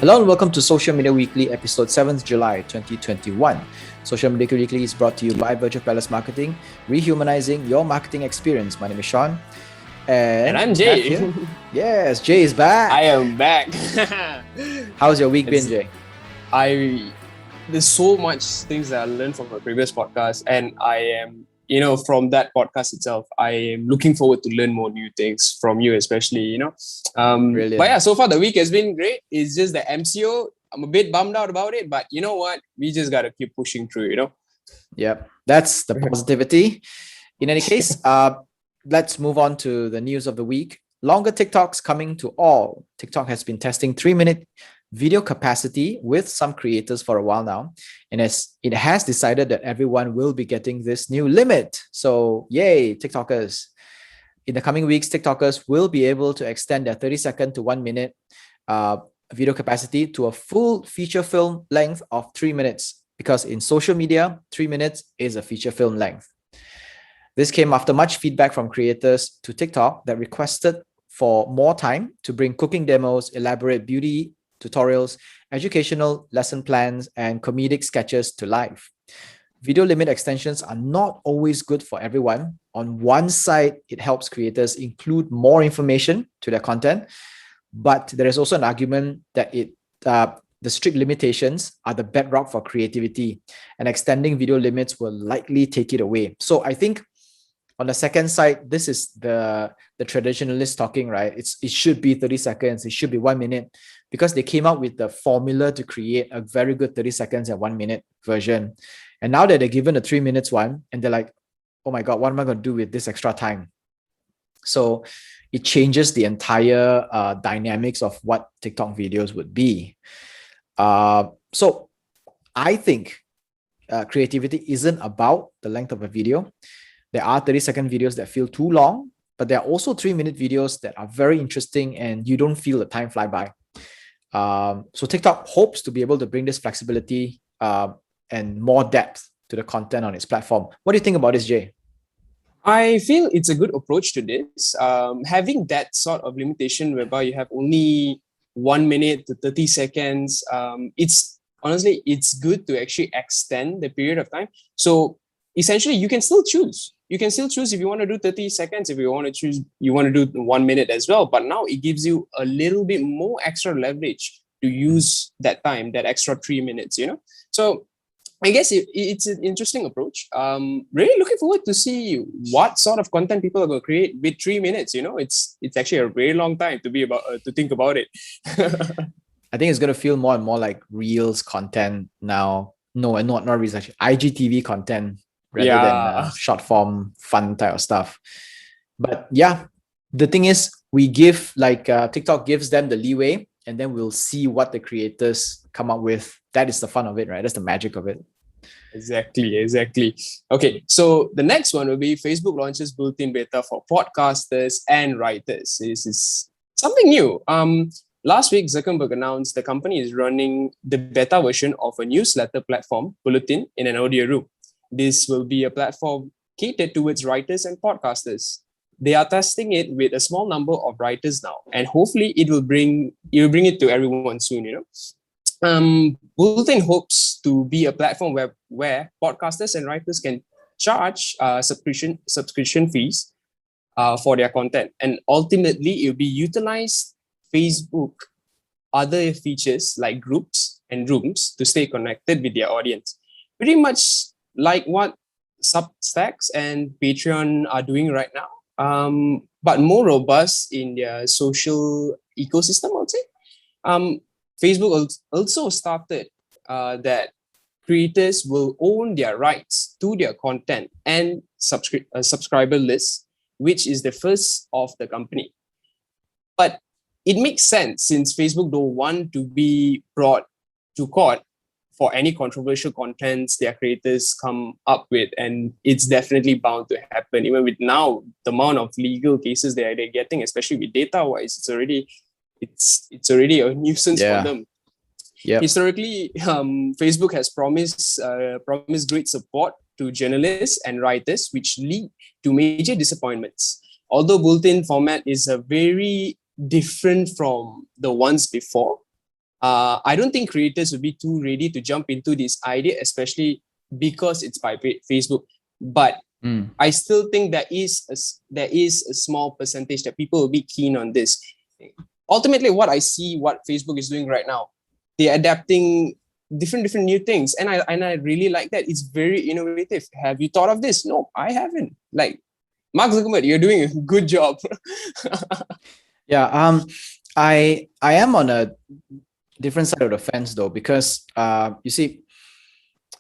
Hello and welcome to Social Media Weekly, episode 7th July 2021. Social Media Weekly is brought to you by Virtual Palace Marketing, rehumanizing your marketing experience. My name is Sean. And I'm Jay. Yes, Jay is back. I am back. How's your week been, Jay? There's so much things that I learned from my previous podcast, and I am, from that podcast itself, I am looking forward to learn more new things from you, especially, Brilliant. But yeah, so far the week has been great. It's just the MCO. I'm a bit bummed out about it, but you know what? We just got to keep pushing through, Yep, that's the positivity. In any case, let's move on to the news of the week. Longer TikToks coming to all. TikTok has been testing 3-minute video capacity with some creators for a while now, and it has decided that everyone will be getting this new limit. So yay, TikTokers. In the coming weeks, TikTokers will be able to extend their 30-second to 1-minute video capacity to a full feature film length of 3 minutes, because in social media, 3 minutes is a feature film length. This came after much feedback from creators to TikTok that requested for more time to bring cooking demos, elaborate beauty tutorials, educational lesson plans, and comedic sketches to life. Video limit extensions are not always good for everyone. On one side, it helps creators include more information to their content, but there is also an argument that the strict limitations are the bedrock for creativity, and extending video limits will likely take it away. So I think on the second side, this is the traditionalist talking, right? It should be 30 seconds. It should be 1 minute, because they came out with the formula to create a very good 30 seconds and 1 minute version. And now that they're given a 3 minutes one, and they're like, oh my God, what am I going to do with this extra time? So it changes the entire dynamics of what TikTok videos would be. So I think creativity isn't about the length of a video. There are 30-second videos that feel too long, but there are also 3-minute videos that are very interesting and you don't feel the time fly by. So TikTok hopes to be able to bring this flexibility and more depth to the content on its platform. What do you think about this, Jay? I feel it's a good approach to this. Having that sort of limitation whereby you have only 1 minute to 30 seconds, it's good to actually extend the period of time. So essentially, you can still choose. You can still choose if you want to do 30 seconds, if you want to choose, you want to do 1 minute as well. But now it gives you a little bit more extra leverage to use that time, that extra 3 minutes, So I guess it's an interesting approach. Really looking forward to see what sort of content people are going to create with 3 minutes. It's actually a very long time to be about to think about it. I think it's going to feel more and more like Reels content now. No, not Reels, actually IGTV content rather than short form fun type of stuff. But yeah, the thing is, we give TikTok gives them the leeway, and then we'll see what the creators come up with. That is the fun of it, right? That's the magic of it. Exactly. Okay, so the next one will be Facebook launches built-in beta for podcasters and writers. This is something new. Last week, Zuckerberg announced the company is running the beta version of a newsletter platform, Bulletin, in an audio room. This will be a platform catered towards writers and podcasters. They are testing it with a small number of writers now, and hopefully it will bring it to everyone soon. Bulletin hopes to be a platform where podcasters and writers can charge subscription fees for their content, and ultimately it will be utilized Facebook other features like groups and rooms to stay connected with their audience. Pretty much like what Substacks and Patreon are doing right now, but more robust in their social ecosystem, I would say. Facebook also started that creators will own their rights to their content and subscriber lists, which is the first of the company. But it makes sense since Facebook don't want to be brought to court for any controversial contents their creators come up with, and it's definitely bound to happen. Even with now the amount of legal cases they're getting, especially with data wise, it's already a nuisance for them. Yep. Historically, Facebook has promised great support to journalists and writers, which lead to major disappointments. Although bulletin format is a very different from the ones before, I don't think creators will be too ready to jump into this idea, especially because it's by Facebook. But I still think there is a small percentage that people will be keen on this. Ultimately, what Facebook is doing right now, they're adapting different new things, and I really like that. It's very innovative. Have you thought of this? No, I haven't. Like, Mark Zuckerberg, you're doing a good job. Yeah. I am on a different side of the fence though, because you see,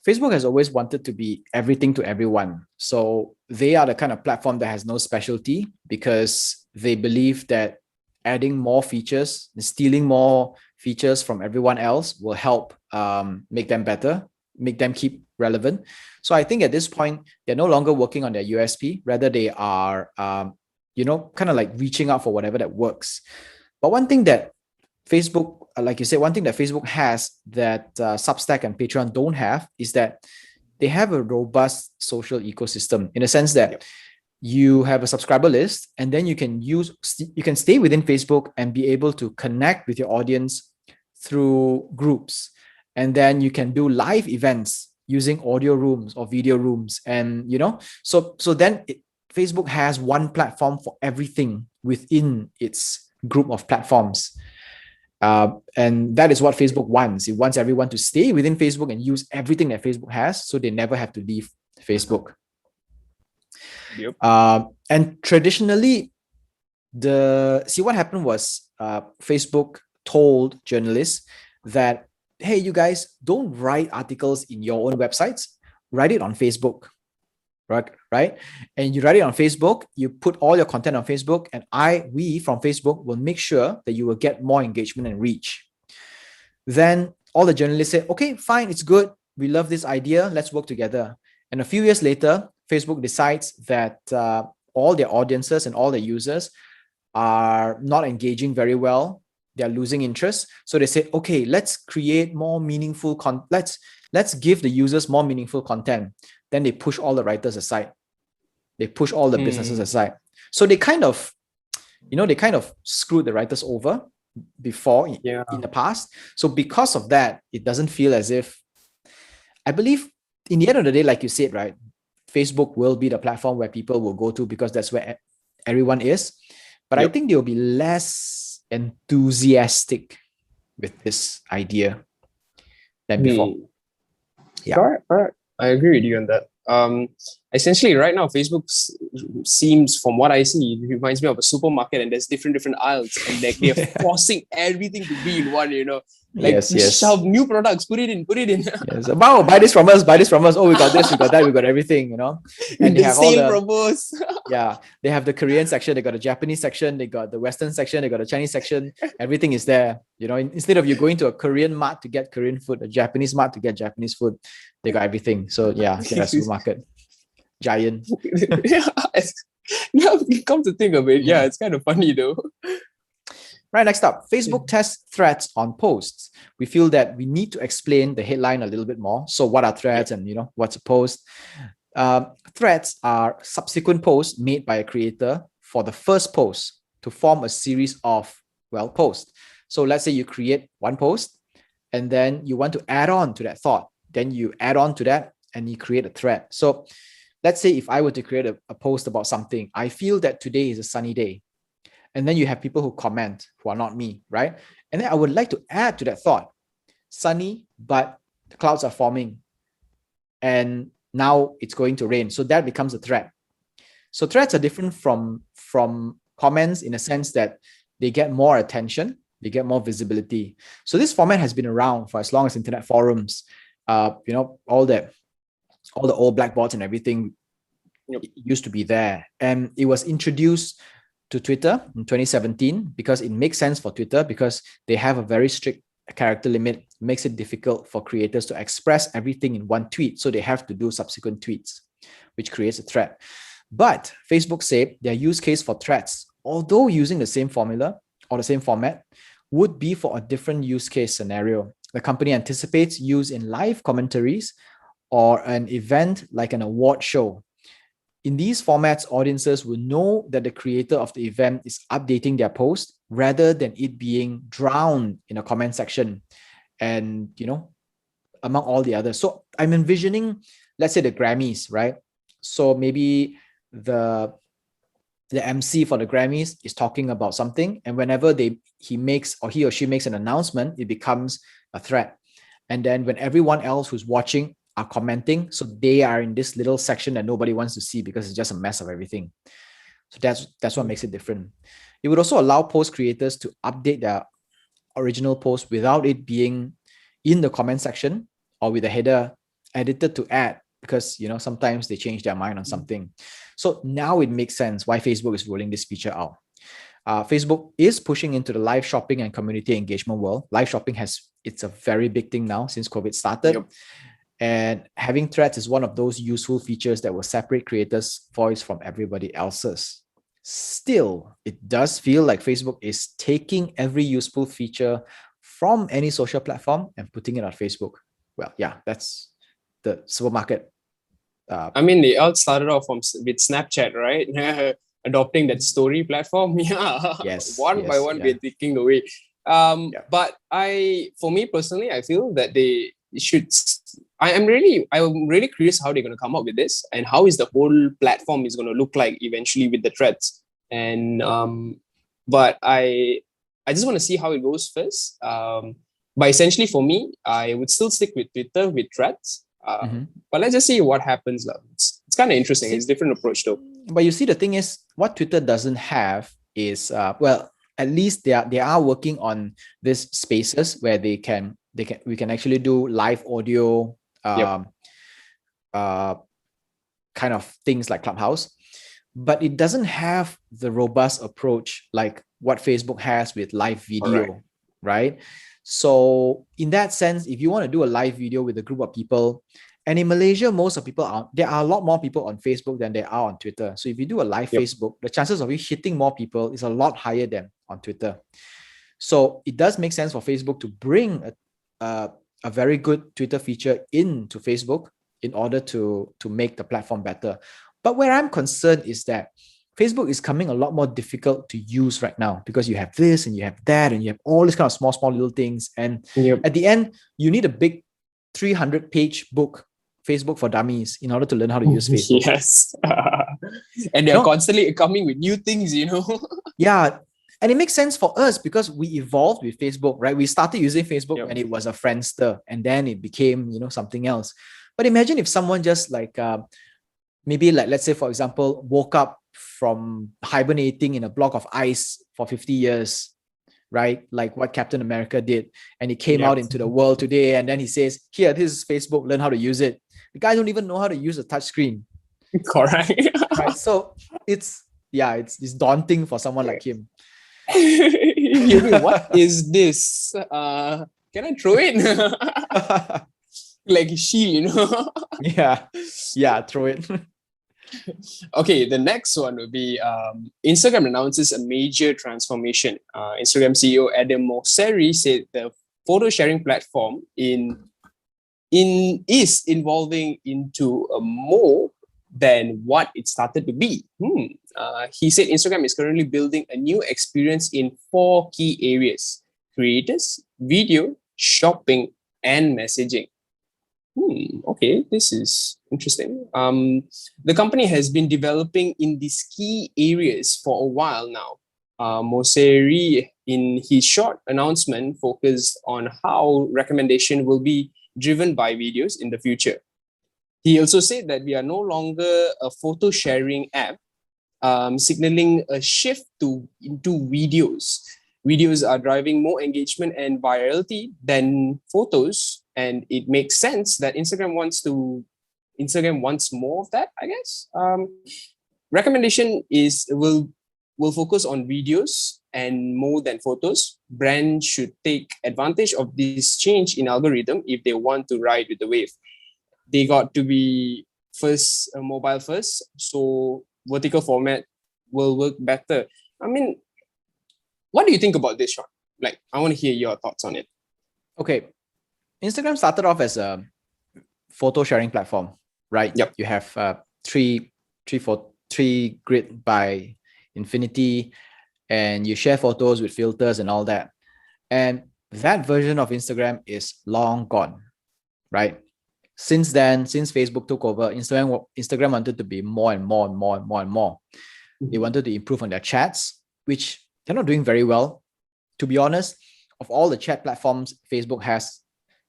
Facebook has always wanted to be everything to everyone. So they are the kind of platform that has no specialty, because they believe that adding more features, stealing more features from everyone else will help make them better, make them keep relevant. So I think at this point, they're no longer working on their USP. Rather, they are, kind of like reaching out for whatever that works. But one thing that Facebook, like you said, one thing that Facebook has that Substack and Patreon don't have is that they have a robust social ecosystem, in a sense that you have a subscriber list, and then you can stay within Facebook and be able to connect with your audience through groups. And then you can do live events using audio rooms or video rooms. And, so then Facebook has one platform for everything within its group of platforms. And that is what Facebook wants. It wants everyone to stay within Facebook and use everything that Facebook has, so they never have to leave Facebook. Yep. And traditionally, what happened was Facebook told journalists that, hey, you guys, don't write articles in your own websites, write it on Facebook. Right? And you write it on Facebook, you put all your content on Facebook, and we from Facebook will make sure that you will get more engagement and reach. Then all the journalists say, okay, fine, it's good. We love this idea. Let's work together. And a few years later, Facebook decides that all their audiences and all their users are not engaging very well. They're losing interest. So they say, okay, let's create more meaningful let's give the users more meaningful content. Then they push all the writers aside. They push all the businesses aside. So they kind of screwed the writers over before in the past. So because of that, it doesn't feel as if, I believe in the end of the day, like you said, right, Facebook will be the platform where people will go to, because that's where everyone is. But I think they'll be less enthusiastic with this idea than before. Yeah. All right. I agree with you on that. Essentially, right now, Facebook seems, from what I see, it reminds me of a supermarket, and there's different aisles, and they're forcing everything to be in one. Shove new products, put it in. Yes. Wow, buy this from us. Oh, we got this, we got that, we got everything. And they have sale promos. They have the Korean section, they got the Japanese section, they got the Western section, they got the Chinese section. Everything is there. Instead of you going to a Korean mart to get Korean food, a Japanese mart to get Japanese food, they got everything. So it's a supermarket. Giant. Now come to think of it, it's kind of funny though. Right, next up, Facebook tests threads on posts. We feel that we need to explain the headline a little bit more. So what are threads and what's a post? Threads are subsequent posts made by a creator for the first post to form a series of posts. So let's say you create one post and then you want to add on to that thought. Then you add on to that and you create a thread. So let's say if I were to create a post about something, I feel that today is a sunny day. And then you have people who comment who are not me, right? And then I would like to add to that thought, sunny, but the clouds are forming and now it's going to rain. So that becomes a thread. So threads are different from comments in a sense that they get more attention, they get more visibility. So this format has been around for as long as internet forums. All the old blackboards and everything used to be there. And it was introduced to Twitter in 2017 because it makes sense for Twitter, because they have a very strict character limit, makes it difficult for creators to express everything in one tweet. So they have to do subsequent tweets, which creates a thread. But Facebook said their use case for threads, although using the same formula or the same format, would be for a different use case scenario. The company anticipates use in live commentaries or an event like an award show. In these formats, audiences will know that the creator of the event is updating their post rather than it being drowned in a comment section and, among all the others. So I'm envisioning, let's say the Grammys, right? So maybe the MC for the Grammys is talking about something, and whenever he or she makes an announcement, it becomes a thread. And then when everyone else who's watching are commenting, so they are in this little section that nobody wants to see because it's just a mess of everything. So that's what makes it different. It would also allow post creators to update their original post without it being in the comment section or with a header edited to add, because sometimes they change their mind on something. So now it makes sense why Facebook is rolling this feature out. Facebook is pushing into the live shopping and community engagement world. Live shopping it's a very big thing now since COVID started. Yep. And having threads is one of those useful features that will separate creators' voice from everybody else's. Still, it does feel like Facebook is taking every useful feature from any social platform and putting it on Facebook. Well, yeah, that's the supermarket. They all started off with Snapchat, right? Adopting that story platform. Yeah. Yes. One by one, we're taking away. But for me personally, I feel that they should. I'm really curious how they're going to come up with this, and how is the whole platform is going to look like eventually with the threads. And but I just want to see how it goes first. But essentially, for me, I would still stick with Twitter with threads. But let's just see what happens. It's kind of interesting. It's a different approach though. But you see, the thing is, what Twitter doesn't have is at least they are working on these spaces where we can actually do live audio kind of things like Clubhouse. But it doesn't have the robust approach like what Facebook has with live video, right? So in that sense, if you want to do a live video with a group of people, and in Malaysia, there are a lot more people on Facebook than there are on Twitter. So if you do a live Facebook, the chances of you hitting more people is a lot higher than on Twitter. So it does make sense for Facebook to bring a very good Twitter feature into Facebook in order to make the platform better. But where I'm concerned is that Facebook is coming a lot more difficult to use right now, because you have this and you have that and you have all these kind of small little things. And at the end, you need a big 300-page book, Facebook for Dummies, in order to learn how to use Facebook. Yes. And they're constantly coming with new things, Yeah. And it makes sense for us because we evolved with Facebook, right? We started using Facebook when it was a Friendster, and then it became, something else. But imagine if someone just maybe let's say, for example, woke up from hibernating in a block of ice for 50 years, right? Like what Captain America did. And he came out into the world today, and then he says, here, this is Facebook, learn how to use it. The guy don't even know how to use a touchscreen. Correct. Right? So it's daunting for someone like him. What is this? Can I throw it? Like a shield, Yeah, throw it. Okay, the next one will be Instagram announces a major transformation. Instagram CEO Adam Mosseri said the photo sharing platform is evolving into a more than what it started to be. He said Instagram is currently building a new experience in 4 key areas: creators, video, shopping, and messaging. Okay, this is interesting. The company has been developing in these key areas for a while now. Mosseri, in his short announcement, focused on how recommendation will be driven by videos in the future. He also said that we are no longer a photo sharing app, signaling a shift into videos. Videos are driving more engagement and virality than photos, and it makes sense that Instagram wants more of that, I guess. Recommendation will focus on videos and more than photos. Brands should take advantage of this change in algorithm if they want to ride with the wave. They got to be mobile first, so vertical format will work better. What do you think about this, Sean? I want to hear your thoughts on it. Okay. Instagram started off as a photo sharing platform, right? Yep. You have three 3 grid by Infinity, and you share photos with filters and all that. And that version of Instagram is long gone, right? Since then, since Facebook took over, Instagram wanted to be more and more and more and more and more. They wanted to improve on their chats, which they're not doing very well. To be honest, of all the chat platforms Facebook has,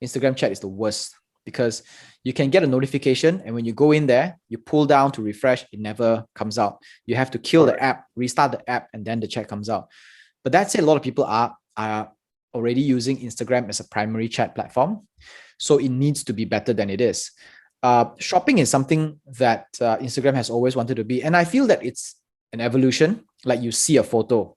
Instagram chat is the worst, because you can get a notification, and when you go in there, you pull down to refresh, it never comes out. You have to kill the app, restart the app, and then the chat comes out. But that said, a lot of people are already using Instagram as a primary chat platform, so it needs to be better than it is. Shopping is something that Instagram has always wanted to be, and I feel that it's an evolution. Like, you see a photo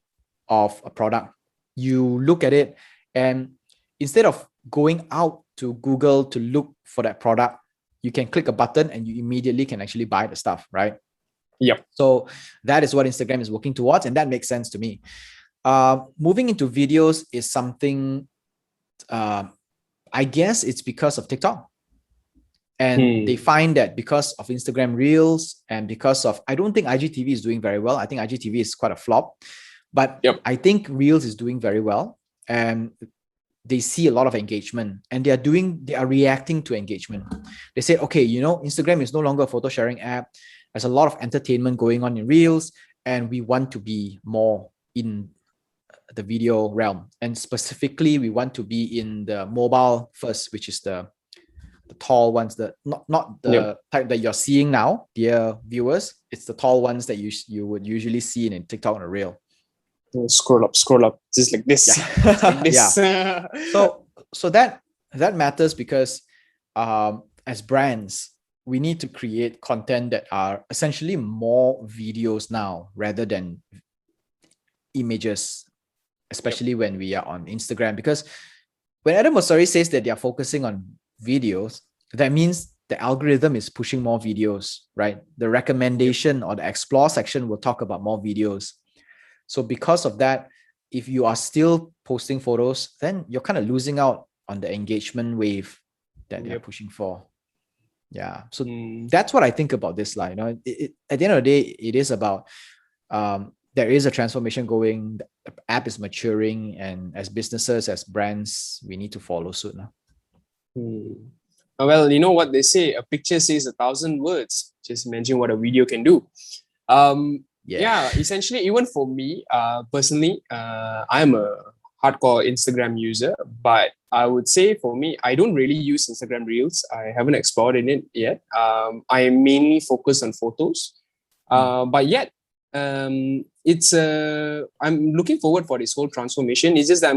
of a product, you look at it, and instead of going out to Google to look for that product, you can click a button and you immediately can actually buy the stuff, right? Yep. So that is what Instagram is working towards, and that makes sense to me. Moving into videos is something, I guess it's because of TikTok. And they find that because of Instagram Reels and because of, I don't think IGTV is doing very well. I think IGTV is quite a flop, but I think Reels is doing very well. And they see a lot of engagement, and they are reacting to engagement. They say, okay, Instagram is no longer a photo sharing app. There's a lot of entertainment going on in Reels, and we want to be more in the video realm. And specifically, we want to be in the mobile first, which is the tall ones, not the type that you're seeing now, dear viewers. It's the tall ones that you would usually see in TikTok on a reel. Scroll up, just like this. Yeah. Like this. Yeah. So that matters, because as brands, we need to create content that are essentially more videos now rather than images, especially when we are on Instagram. Because when Adam Mosseri says that they are focusing on videos, that means the algorithm is pushing more videos, right? The recommendation or the explore section will talk about more videos. So because of that, if you are still posting photos, then you're kind of losing out on the engagement wave that they're pushing for. Yeah. So that's what I think about this line. At the end of the day, it is about there is a transformation going, the app is maturing, and as businesses, as brands, we need to follow suit now. Well, you know what they say, a picture says 1,000 words. Just imagine what a video can do. Yeah, essentially, even for me, personally, I'm a hardcore Instagram user, but I would say for me, I don't really use Instagram Reels. I haven't explored in it yet. I am mainly focused on photos. But yet, it's I'm looking forward for this whole transformation. It's just that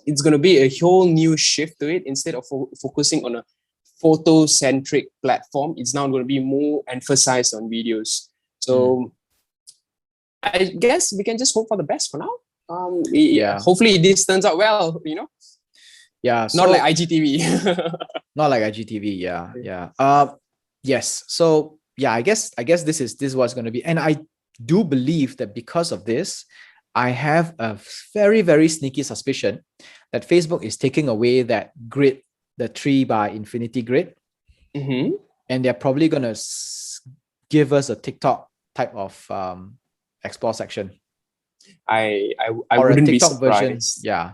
it's gonna be a whole new shift to it. Instead of focusing on a photo-centric platform, it's now going to be more emphasized on videos. So I guess we can just hope for the best for now. Hopefully this turns out well, Yeah. Not like IGTV. Not like IGTV. Yeah. Yes. So yeah, I guess this is what's going to be. And I do believe that because of this, I have a very, very sneaky suspicion that Facebook is taking away that grid, the 3 by Infinity grid. And they're probably going to give us a TikTok type of explore section. I or wouldn't a TikTok be surprised. version. Yeah.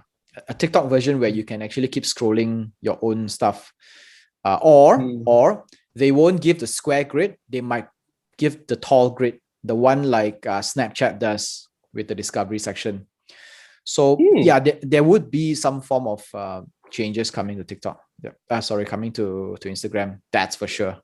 A TikTok version where you can actually keep scrolling your own stuff. Or they won't give the square grid. They might give the tall grid, the one like Snapchat does with the discovery section. So yeah, there would be some form of changes coming to TikTok. Coming to Instagram. That's for sure.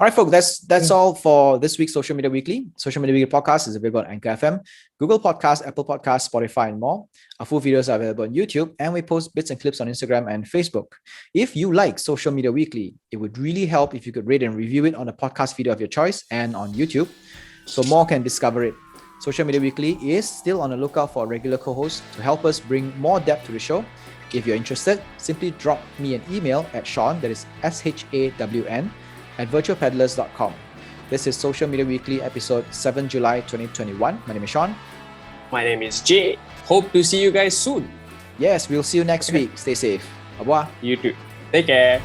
All right, folks, that's all for this week's Social Media Weekly. Social Media Weekly podcast is available on Anchor FM, Google Podcasts, Apple Podcasts, Spotify, and more. Our full videos are available on YouTube, and we post bits and clips on Instagram and Facebook. If you like Social Media Weekly, it would really help if you could rate and review it on a podcast video of your choice and on YouTube, so more can discover it. Social Media Weekly is still on the lookout for a regular co-host to help us bring more depth to the show. If you're interested, simply drop me an email at Shawn, that is SHAWN, at virtualpeddlers.com. This is Social Media Weekly, episode 7 July 2021. My name is Shawn. My name is Jay. Hope to see you guys soon. Yes, we'll see you next week. Stay safe. Au revoir. You too. Take care.